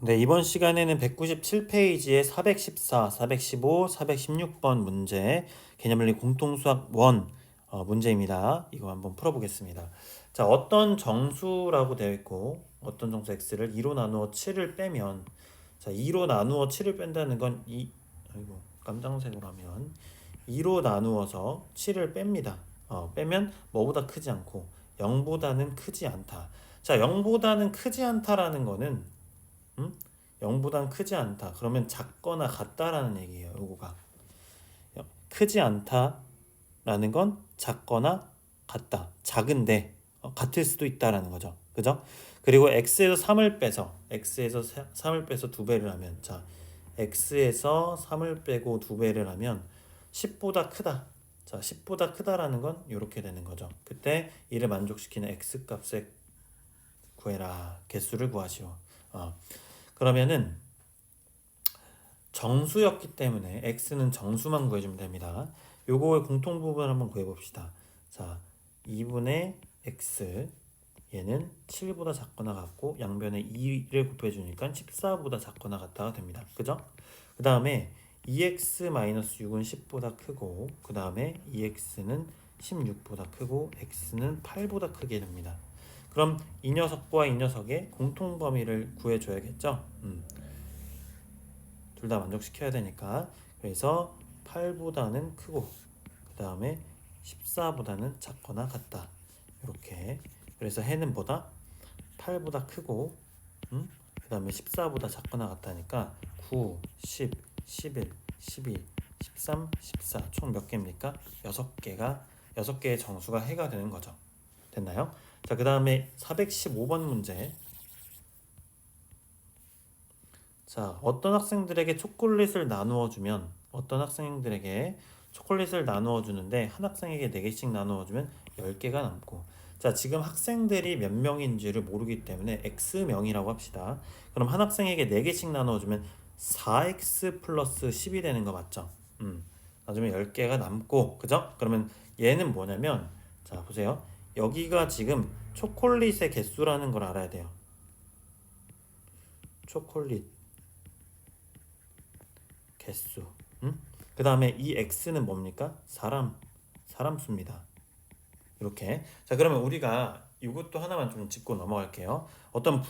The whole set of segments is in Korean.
네, 이번 시간에는 197페이지에 414, 415, 416번 문제 개념물리 공통수학 1 문제입니다. 이거 한번 풀어보겠습니다. 자, 어떤 정수라고 되어 있고 어떤 정수 x를 2로 나누어 7을 빼면 자, 2로 나누어 7을 뺀다는 건 아이고 깜장색으로 하면 2로 나누어서 7을 뺍니다. 빼면 뭐보다 크지 않고 0보다는 크지 않다. 자, 0보다는 크지 않다라는 거는 0보단 크지 않다. 그러면 작거나 같다라는 얘기예요. 요거가 크지 않다라는 건 작거나 같다. 작은데 같을 수도 있다라는 거죠. 그죠? 그리고 x에서 3을 빼서 2배를 하면 자 x에서 3을 빼고 2배를 하면 10보다 크다. 자 10보다 크다라는 건 이렇게 되는 거죠. 그때 이를 만족시키는 x 값을 구해라. 개수를 구하시오. 그러면은 정수였기 때문에 x는 정수만 구해주면 됩니다. 요거의 공통부분 한번 구해봅시다. 자, 2분의 x 얘는 7보다 작거나 같고 양변에 2를 곱해주니까 14보다 작거나 같다가 됩니다. 그죠? 그 다음에 2x-6은 10보다 크고 그 다음에 2x는 16보다 크고 x는 8보다 크게 됩니다. 그럼 이 녀석과 이 녀석의 공통범위를 구해줘야겠죠? 둘 다 만족시켜야 되니까 그래서 8보다는 크고 그 다음에 14보다는 작거나 같다. 이렇게 그래서 해는 보다 8보다 크고 그 다음에 14보다 작거나 같다니까 9, 10, 11, 12, 13, 14 총 몇 개입니까? 6개의 정수가 해가 되는 거죠. 됐나요? 자, 그 다음에 415번 문제. 자, 어떤 학생들에게 초콜릿을 나누어 주면 주는데 한 학생에게 4개씩 나누어 주면 10개가 남고 자, 지금 학생들이 몇 명인지를 모르기 때문에 x명이라고 합시다. 그럼 한 학생에게 4개씩 나누어 주면 4x 플러스 10이 되는 거 맞죠? 나중에 10개가 남고 그죠? 그러면 얘는 뭐냐면 자, 보세요. 여기가 지금 초콜릿의 개수라는 걸 알아야 돼요. 초콜릿 개수. 그 다음에 이 x는 뭡니까? 사람 수입니다. 이렇게. 자, 그러면 우리가 이것도 하나만 좀 짚고 넘어갈게요. 어떤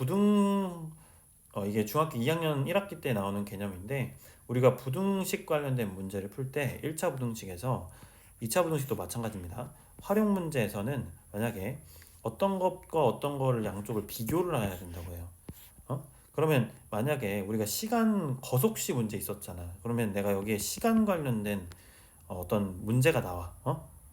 이게 중학교 2학년 1학기 때 나오는 개념인데 우리가 부등식 관련된 문제를 풀 때 1차 부등식에서 2차 부등식도 마찬가지입니다. 활용 문제에서는 만약에 어떤 것과 어떤 거를 양쪽을 비교를 해야 된다고 해요. 그러면 만약에 우리가 시간 거속시 문제 있었잖아. 그러면 내가 여기에 시간 관련된 어떤 문제가 나와.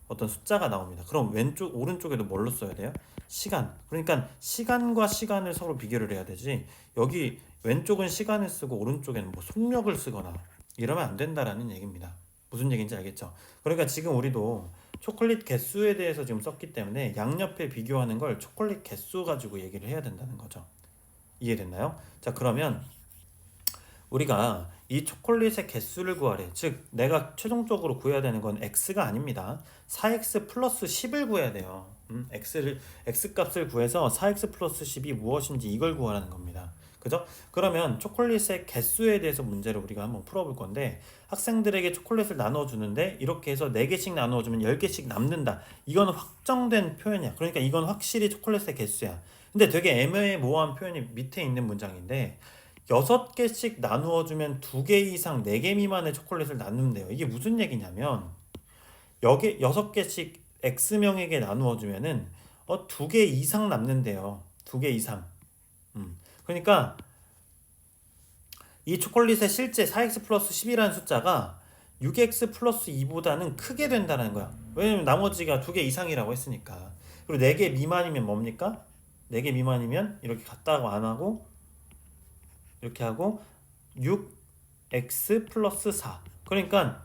어떤 숫자가 나옵니다. 그럼 왼쪽 오른쪽에도 뭘로 써야 돼요? 시간. 그러니까 시간과 시간을 서로 비교를 해야 되지. 여기 왼쪽은 시간을 쓰고 오른쪽에는 뭐 속력을 쓰거나 이러면 안 된다라는 얘기입니다. 무슨 얘기인지 알겠죠? 그러니까 지금 우리도 초콜릿 개수에 대해서 지금 썼기 때문에 양옆에 비교하는 걸 초콜릿 개수 가지고 얘기를 해야 된다는 거죠. 이해됐나요? 자, 그러면 우리가 이 초콜릿의 개수를 구하래. 즉 내가 최종적으로 구해야 되는 건 x가 아닙니다. 4x 플러스 10을 구해야 돼요. x 값을 구해서 4x 플러스 10이 무엇인지 이걸 구하라는 겁니다. 그죠? 그러면 초콜릿의 개수에 대해서 문제를 우리가 한번 풀어볼 건데 학생들에게 초콜릿을 나눠주는데 이렇게 해서 4개씩 나눠주면 10개씩 남는다. 이건 확정된 표현이야. 그러니까 이건 확실히 초콜릿의 개수야. 근데 되게 애매모호한 표현이 밑에 있는 문장인데 6개씩 나누어주면 2개 이상 4개 미만의 초콜릿을 나눈대요. 이게 무슨 얘기냐면 여기 6개씩 X명에게 나누어주면은 2개 이상 남는데요. 2개 이상. 그러니까 이 초콜릿의 실제 4x 플러스 10이라는 숫자가 6x 플러스 2보다는 크게 된다는 거야. 왜냐면 나머지가 2개 이상이라고 했으니까. 그리고 4개 미만이면 뭡니까? 4개 미만이면 이렇게 같다고 안 하고 이렇게 하고 6x 플러스 4. 그러니까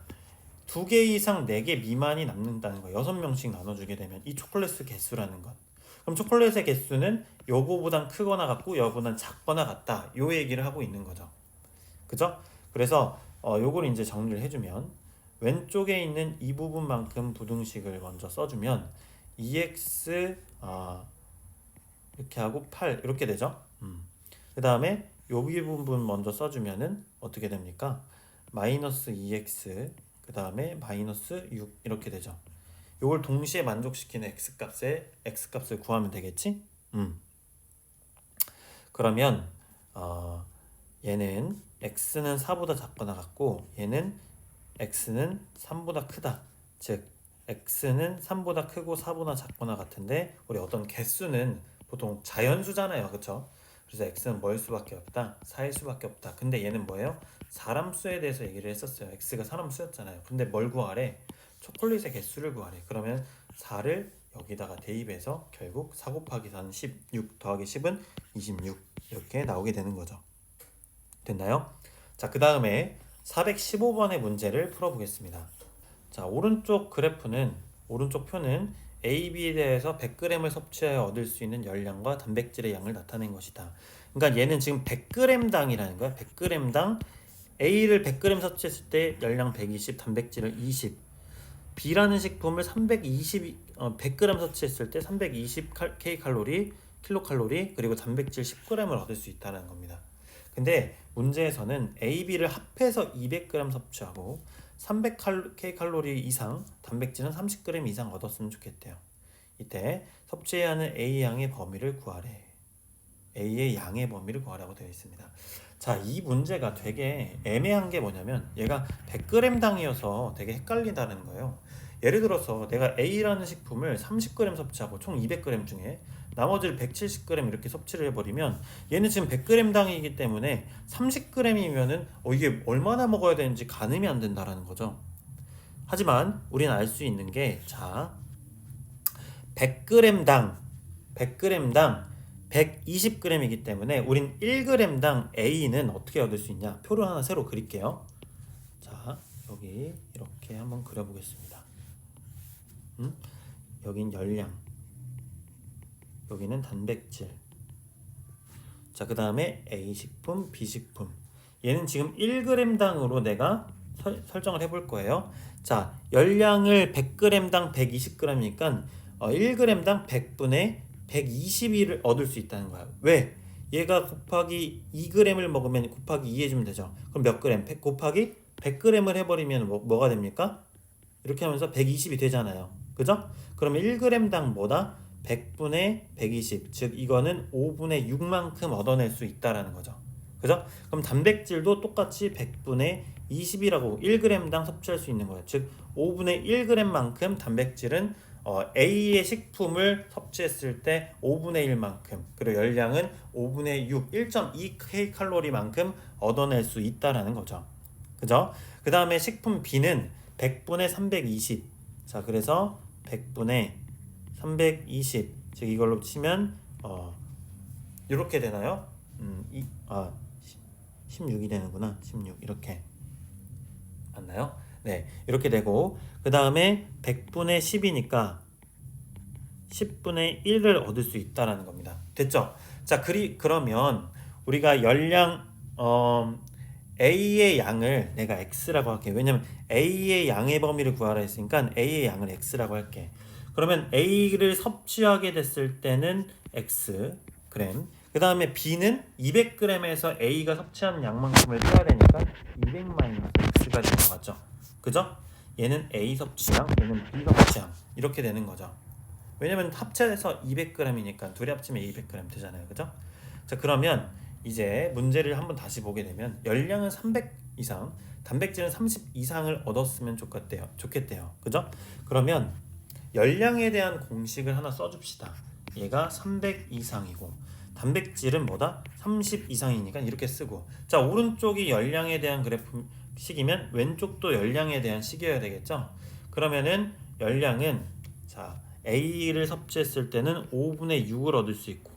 2개 이상 4개 미만이 남는다는 거예요. 6명씩 나눠주게 되면 이 초콜릿 개수라는 것. 그럼 초콜릿의 개수는 요거보단 크거나 같고 요거보단 작거나 같다. 요 얘기를 하고 있는 거죠. 그죠? 그래서 요걸 이제 정리를 해주면 왼쪽에 있는 이 부분만큼 부등식을 먼저 써주면 2x 이렇게 하고 8 이렇게 되죠. 그 다음에 여기 부분 먼저 써주면은 어떻게 됩니까? 마이너스 2x 그 다음에 마이너스 6 이렇게 되죠. 요걸 동시에 만족시키는 x값을 구하면 되겠지? 그러면 얘는 x는 4보다 작거나 같고 얘는 x는 3보다 크다. 즉 x는 3보다 크고 4보다 작거나 같은데 우리 어떤 개수는 보통 자연수잖아요. 그쵸? 그래서 x는 뭐일 수밖에 없다? 4일 수밖에 없다. 근데 얘는 뭐예요? 사람 수에 대해서 얘기를 했었어요. x가 사람 수였잖아요. 근데 뭘 구하래? 초콜릿의 개수를 구하래. 그러면 4를 여기다가 대입해서 결국 4 곱하기 4는 16 더하기 10은 26 이렇게 나오게 되는 거죠. 됐나요? 자, 그 다음에 415번의 문제를 풀어보겠습니다. 자, 오른쪽 표는 AB에 대해서 100g을 섭취하여 얻을 수 있는 열량과 단백질의 양을 나타낸 것이다. 그러니까 얘는 지금 100g당이라는 거야. 100g당 A를 100g 섭취했을 때 열량 120, 단백질을 20. B라는 식품을 100g 섭취했을 때 320 킬로칼로리 그리고 단백질 10g을 얻을 수 있다는 겁니다. 근데 문제에서는 A, B를 합해서 200g 섭취하고 300kcal 이상 단백질은 30g 이상 얻었으면 좋겠대요. 이때 섭취해야 하는 A 양의 범위를 구하래. A의 양의 범위를 구하라고 되어 있습니다. 자, 이 문제가 되게 애매한 게 뭐냐면 얘가 100g당이어서 되게 헷갈린다는 거예요. 예를 들어서 내가 A라는 식품을 30g 섭취하고 총 200g 중에 나머지를 170g 이렇게 섭취를 해버리면 얘는 지금 100g당이기 때문에 30g이면은 이게 얼마나 먹어야 되는지 가늠이 안 된다라는 거죠. 하지만 우리는 알 수 있는 게 자, 100g당 120g이기 때문에 우린 1g당 A는 어떻게 얻을 수 있냐? 표를 하나 새로 그릴게요. 자, 여기 이렇게 한번 그려보겠습니다. 여긴 열량, 여기는 단백질. 자, 그 다음에 A식품, B식품. 얘는 지금 1g당으로 내가 설정을 해볼 거예요. 자, 열량을 100g당 120g이니까 1g당 100분의 120을 얻을 수 있다는 거야. 왜? 얘가 곱하기 2g을 먹으면 곱하기 2 해주면 되죠. 그럼 몇 그램? 100 곱하기 100g을 해버리면 뭐가 됩니까? 이렇게 하면서 120이 되잖아요. 그죠? 그러면 1g당 뭐다? 100분의 120. 즉 이거는 5분의 6만큼 얻어낼 수 있다라는 거죠. 그죠? 그럼 단백질도 똑같이 100분의 20이라고 1g당 섭취할 수 있는 거예요. 즉 5분의 1g만큼 단백질은 A의 식품을 섭취했을 때 5분의 1만큼 그리고 열량은 5분의 6, 1.2kcal만큼 얻어낼 수 있다라는 거죠. 그죠? 그 다음에 식품 B는 100분의 320. 자, 그래서 100분의 320. 즉 이걸로 치면 이렇게 되나요? 16이 되는구나. 16 이렇게 맞나요? 네, 이렇게 되고 그 다음에 100분의 10이니까 10분의 1을 얻을 수 있다라는 겁니다. 됐죠? 자, 그러면 우리가 열량 A의 양을 내가 X라고 할게. 왜냐면 A의 양의 범위를 구하라 했으니까 A의 양을 X라고 할게. 그러면 A를 섭취하게 됐을 때는 X 그램. 그 다음에 B는 200g에서 A가 섭취하는 양만큼을 빼야 되니까 200-X가 되는 거 맞죠? 그죠? 얘는 A 섭취량, 얘는 B 섭취량 이렇게 되는 거죠. 왜냐면 합쳐서 200g이니까 둘이 합치면 200g 되잖아요. 그죠? 자, 그러면 이제 문제를 한번 다시 보게 되면 열량은 300 이상, 단백질은 30 이상을 얻었으면 좋겠대요. 그죠? 그러면 열량에 대한 공식을 하나 써줍시다. 얘가 300 이상이고 단백질은 뭐다? 30 이상이니까 이렇게 쓰고 자, 오른쪽이 열량에 대한 그래프 식이면 왼쪽도 열량에 대한 식이어야 되겠죠? 그러면은 열량은 자, A를 섭취했을 때는 5분의 6을 얻을 수 있고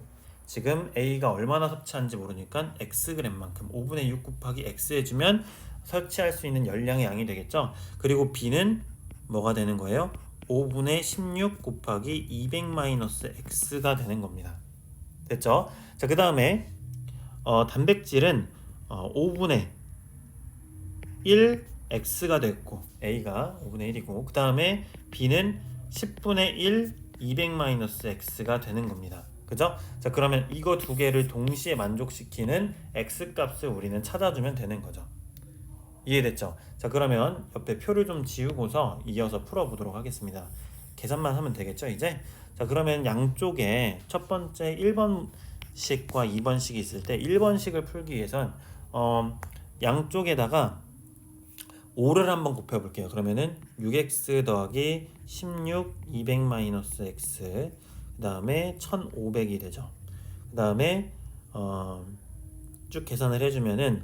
지금 A가 얼마나 섭취한지 모르니까 Xg만큼 5분의 6 곱하기 X 해주면 섭취할 수 있는 열량의 양이 되겠죠? 그리고 B는 뭐가 되는 거예요? 5분의 16 곱하기 200-X가 되는 겁니다. 됐죠? 자, 그 다음에 단백질은 5분의 1 X가 됐고 A가 5분의 1이고 그 다음에 B는 10분의 1 200-X가 되는 겁니다. 그죠? 자, 그러면 이거 두 개를 동시에 만족시키는 x 값을 우리는 찾아주면 되는 거죠. 이해됐죠? 자, 그러면 옆에 표를 좀 지우고서 이어서 풀어보도록 하겠습니다. 계산만 하면 되겠죠, 이제? 자, 그러면 양쪽에 첫 번째 1번식과 2번식이 있을 때 1번식을 풀기 위해선 양쪽에다가 5를 한번 곱해볼게요. 그러면은 6x 더하기 16, 200 마이너스 x, 그 다음에 1500이 되죠. 그 다음에 쭉 계산을 해주면은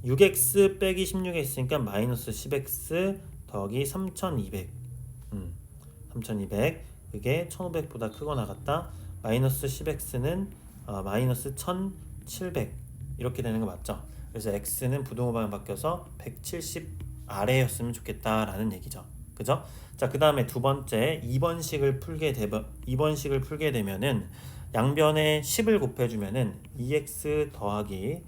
6x 빼기 16이 있으니까 마이너스 10x 더하기 3200, 3200, 그게 1500보다 크거나 같다. 마이너스 10x는 마이너스 1700 이렇게 되는 거 맞죠? 그래서 x는 부등호방에 바뀌어서 170 아래였으면 좋겠다라는 얘기죠. 그죠? 자, 그 다음에 두 번째 2번식을 풀게 되면은 양변에 10을 곱해주면은 2x 더하기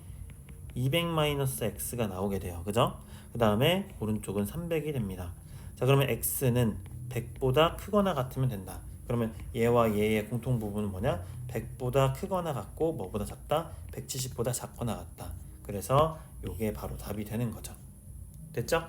200-x가 나오게 돼요. 그죠? 그 다음에 오른쪽은 300이 됩니다. 자, 그러면 x는 100보다 크거나 같으면 된다. 그러면 얘와 얘의 공통 부분은 뭐냐? 100보다 크거나 같고 뭐보다 작다? 170보다 작거나 같다. 그래서 요게 바로 답이 되는 거죠. 됐죠?